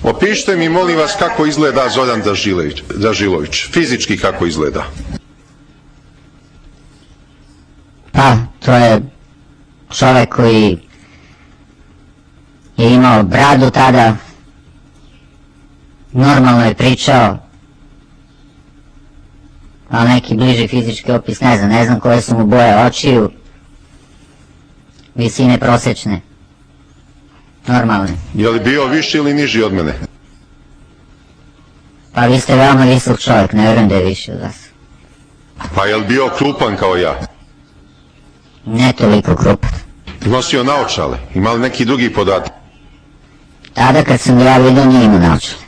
Opišite mi, molim vas, kako izgleda Zoran Dražilović, fizički kako izgleda. Pa, to je čovjek koji je imao bradu tada, normalno je pričao, a neki bliži fizički opis ne znam koje su mu boje očiju, visine prosječne, normalne. Je li bio viši ili niži od mene? Pa vi ste veoma visok čovjek, ne vjerujem da je viši od vas. Pa je li bio krupan kao ja? Ne toliko krupan. Nosio naočale, ima li neki drugi podatak? Tada kad sam ga ja vidio nije imao naočale.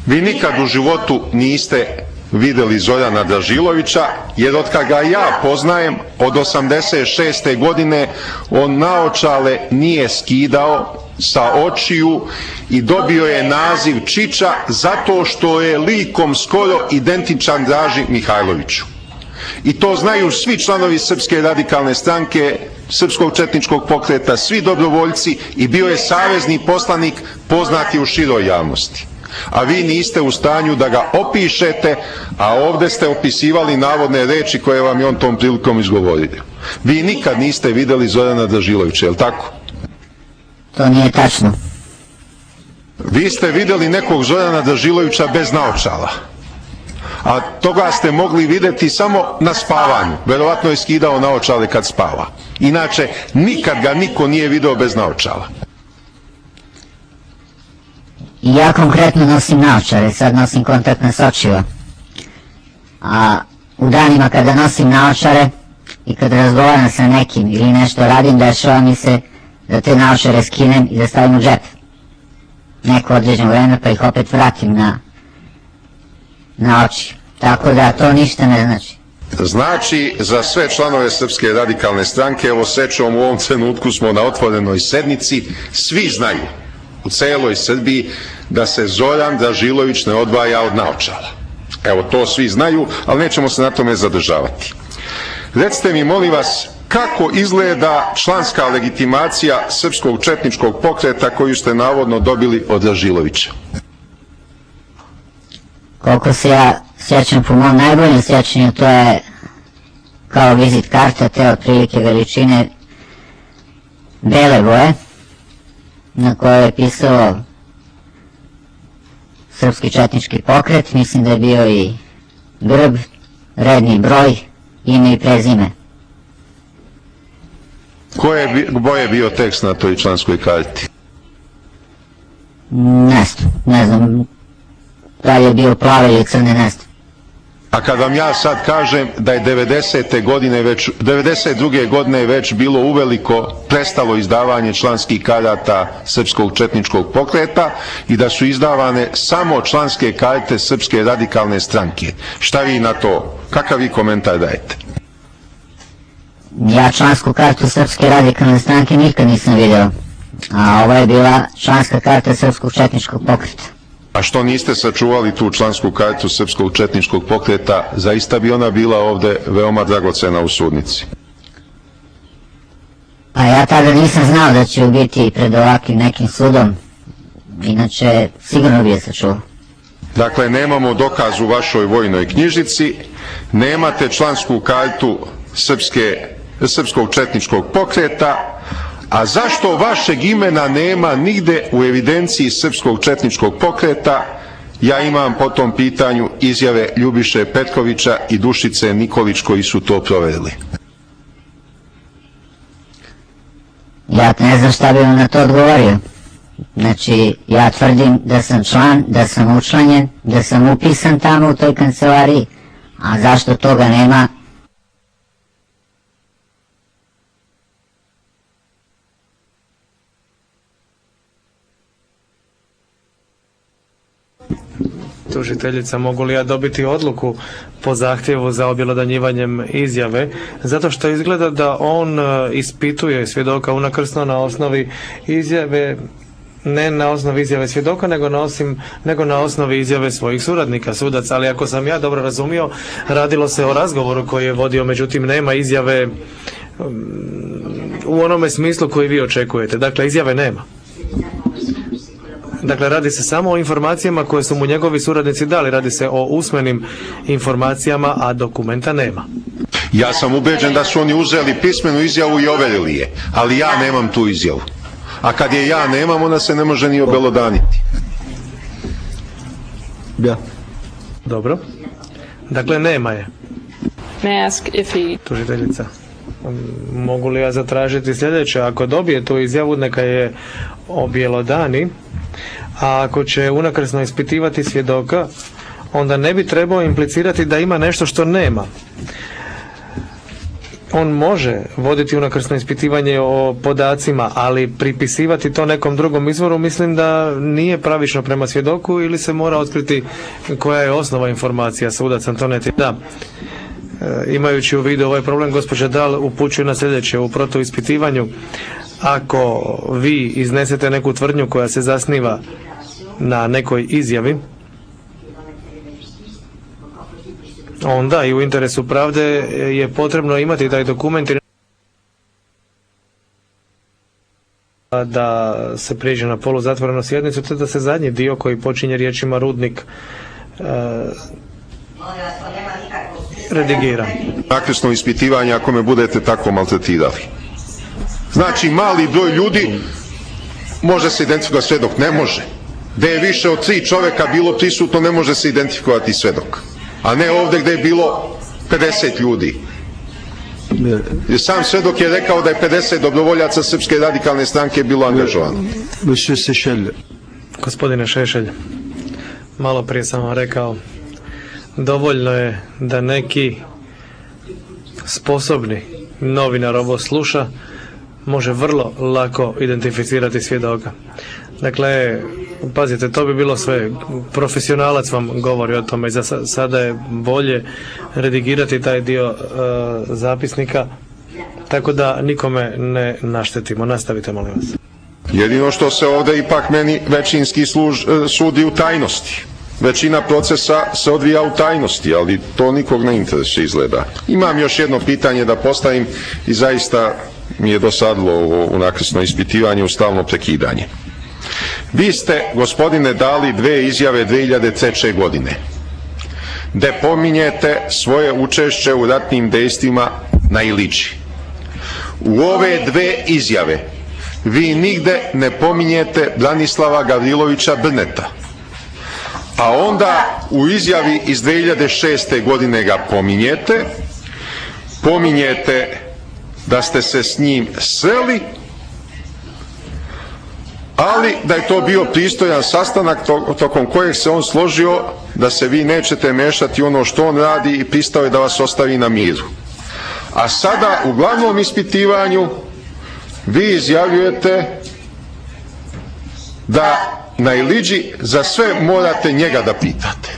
Vi nikad u životu niste vidjeli Zorana Dražilovića, jer od kad ga ja poznajem, od 86. godine, on naočale nije skidao sa očiju i dobio je naziv Čiča zato što je likom skoro identičan Draži Mihajloviću. I to znaju svi članovi Srpske radikalne stranke, Srpskog četničkog pokreta, svi dobrovoljci, i bio je savezni poslanik poznat je u široj javnosti. A vi niste u stanju da ga opišete, a ovdje ste opisivali navodne reči koje vam je on tom prilikom izgovorio. Vi nikad niste vidjeli Zorana Dražilovića, je li tako? To nije tačno. Vi ste vidjeli nekog Zorana Dražilovića bez naočala, a toga ste mogli vidjeti samo na spavanju. Verovatno je skidao naočale kad spava. Inače, nikad ga niko nije video bez naočala. Ja konkretno nosim naočare, sad nosim kontaktna sočiva. A u danima kada nosim naočare i kada razgovaram sa nekim ili nešto radim, dešava mi se da te naočare skinem i da stavim u džep neko određeno vreme, pa ih opet vratim na oči. Tako da to ništa ne znači. Znači, za sve članove Srpske radikalne stranke, evo srećom u ovom trenutku smo na otvorenoj sednici, svi znaju u celoj Srbiji da se Zoran Dražilović ne odvaja od naočala. Evo, to svi znaju, ali nećemo se na tome zadržavati. Recite mi, molim vas, kako izgleda članska legitimacija Srpskog četničkog pokreta koju ste navodno dobili od Dražilovića? Koliko se ja sjećam, po mom najboljem sjećanju, to je kao vizit karta, te otprilike veličine bele boje, na kojoj je pisao Srpski četnički pokret, mislim da je bio i grb, redni broj, ime i prezime. Koje boje je bio tekst na toj članskoj karti? Ne znam, da li je bio plave ili crne, ne znam. A kad vam ja sad kažem da je 92. godine već bilo uveliko prestalo izdavanje članskih karata Srpskog četničkog pokreta i da su izdavane samo članske karte Srpske radikalne stranke, šta vi na to, kakav vi komentar dajete? Ja člansku kartu Srpske radikalne stranke nikad nisam vidio, a ovo je bila članska karta Srpskog četničkog pokreta. A što niste sačuvali tu člansku kartu Srpskog četničkog pokreta, zaista bi ona bila ovde veoma dragocena u sudnici. Pa ja tada nisam znao da ću biti pred ovakvim nekim sudom, inače sigurno bi je sačuvao. Dakle, nemamo dokaz u vašoj vojnoj knjižici, nemate člansku kartu Srpskog četničkog pokreta, a zašto vašeg imena nema nigde u evidenciji Srpskog četničkog pokreta? Ja imam po tom pitanju izjave Ljubiše Petkovića i Dušice Nikolić koji su to proverili. Ja ne znam šta bi vam na to odgovorio. Znači, ja tvrdim da sam član, da sam učlanjen, da sam upisan tamo u toj kancelariji, a zašto toga nema? Tužiteljica, mogu li ja dobiti odluku po zahtjevu za objelodanjivanjem izjave, zato što izgleda da on ispituje svjedoka unakrsno na osnovi izjave, ne na osnovi izjave svjedoka, nego na osnovi izjave svojih suradnika, sudaca, ali ako sam ja dobro razumio, radilo se o razgovoru koji je vodio, međutim nema izjave u onome smislu koji vi očekujete, dakle izjave nema. Dakle, radi se samo o informacijama koje su mu njegovi suradnici dali, radi se o usmenim informacijama, a dokumenta nema. Ja sam ubeđen da su oni uzeli pismenu izjavu i overili je, ali ja nemam tu izjavu. A kad je ja nemam, ona se ne može ni obelodaniti. Bien. Dobro. Dakle, nema je. May I ask if he Tužiteljica. Mogu li ja zatražiti sljedeće? Ako dobije tu izjavu, neka je objelodani, a ako će unakrsno ispitivati svjedoka, onda ne bi trebao implicirati da ima nešto što nema. On može voditi unakrsno ispitivanje o podacima, ali pripisivati to nekom drugom izvoru mislim da nije pravično prema svjedoku ili se mora otkriti koja je osnova informacija. Sudac Antonetti, da. Imajući u vidu ovaj problem, gospođa Dal upućuje na sljedeće: u protuispitivanju, ako vi iznesete neku tvrdnju koja se zasniva na nekoj izjavi, onda i u interesu pravde je potrebno imati taj dokument da se prijeđe na poluzatvorenu sjednicu, te da se zadnji dio koji počinje riječima Rudnik redigira. Nakresno ispitivanje ako me budete tako maltretirali. Znači, mali broj ljudi može se identifikovati svedok, ne može. Da je više od 3 čovjeka bilo prisutno, ne može se identifikovati svedok. A ne ovdje gdje je bilo 50 ljudi. Jer sam svedok je rekao da je 50 dobrovoljaca Srpske radikalne stranke bilo angažovano. Monsieur Seychelles, Gospodine Šešelj, malo prije sam vam rekao, dovoljno je da neki sposobni novinar ovo sluša, može vrlo lako identificirati svjedoka. Dakle, pazite, to bi bilo sve. Profesionalac vam govori o tome. Za sada je bolje redigirati taj dio zapisnika, tako da nikome ne naštetimo. Nastavite, molim vas. Jedino što se ovdje ipak meni većinski sudi u tajnosti. Većina procesa se odvija u tajnosti, ali to nikog ne interesuje izgleda. Imam još jedno pitanje da postavim i zaista mi je dosadilo ovo unakrsno ispitivanje u stalno prekidanje. Vi ste, gospodine, dali 2 izjave 2003. godine, gde pominjete svoje učešće u ratnim dejstvima na Ilići. U ove 2 izjave vi nigde ne pominjete Branislava Gavrilovića Brneta, a onda u izjavi iz 2006. godine ga pominjete da ste se s njim sreli, ali da je to bio pristojan sastanak tokom kojeg se on složio da se vi nećete mešati ono što on radi i pristao je da vas ostavi na miru. A sada u glavnom ispitivanju vi izjavljujete da na Iliđi za sve morate njega da pitate.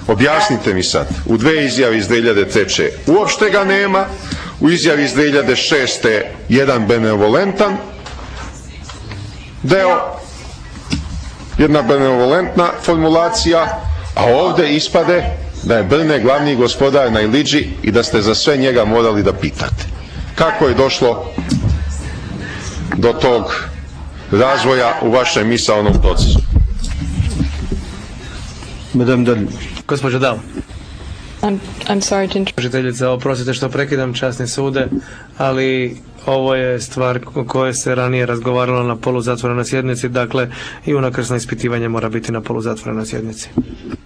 Objasnite mi sad, u 2 izjave iz 2003. uopšte ga nema, u izjavi iz 2006. jedan benevolentan deo, jedna benevolentna formulacija, a ovdje ispade da je Brne glavni gospodar na Iliđi i da ste za sve njega morali da pitate. Kako je došlo do tog razvoja u vašem misaonom procesu? Madame Dal. Gospođo Dal. I'm sorry to interrupt. Tužiteljica, oprostite što prekidam, časni sude, ali ovo je stvar o kojoj se ranije razgovaralo na poluzatvorenoj sjednici, dakle i unakrsno ispitivanje mora biti na poluzatvorenoj sjednici.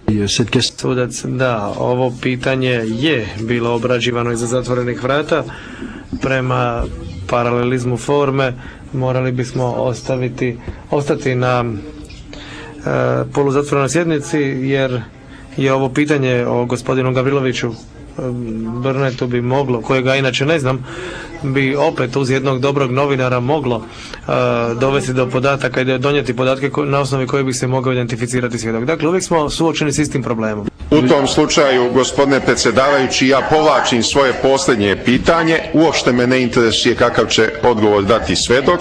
Cette question, Sudac, da, ovo pitanje je bilo obrađivano iza zatvorenih vrata. Prema paralelizmu forme morali bismo ostati na poluzatvorenoj sjednici, jer je ovo pitanje o gospodinu Gavriloviću Brnetu bi moglo, kojega inače ne znam, bi opet uz jednog dobrog novinara moglo dovesti do podataka i donijeti podatke na osnovi koje bi se mogao identificirati svjedok. Dakle, uvijek smo suočeni s istim problemom. U tom slučaju, gospodine predsjedavajući, ja povlačim svoje posljednje pitanje. Uopšte me ne interesuje kakav će odgovor dati svedok.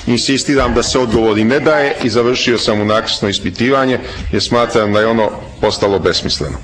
Insistiram da se odgovori ne daje i završio sam unakrsno ispitivanje jer smatram da je ono postalo besmisleno.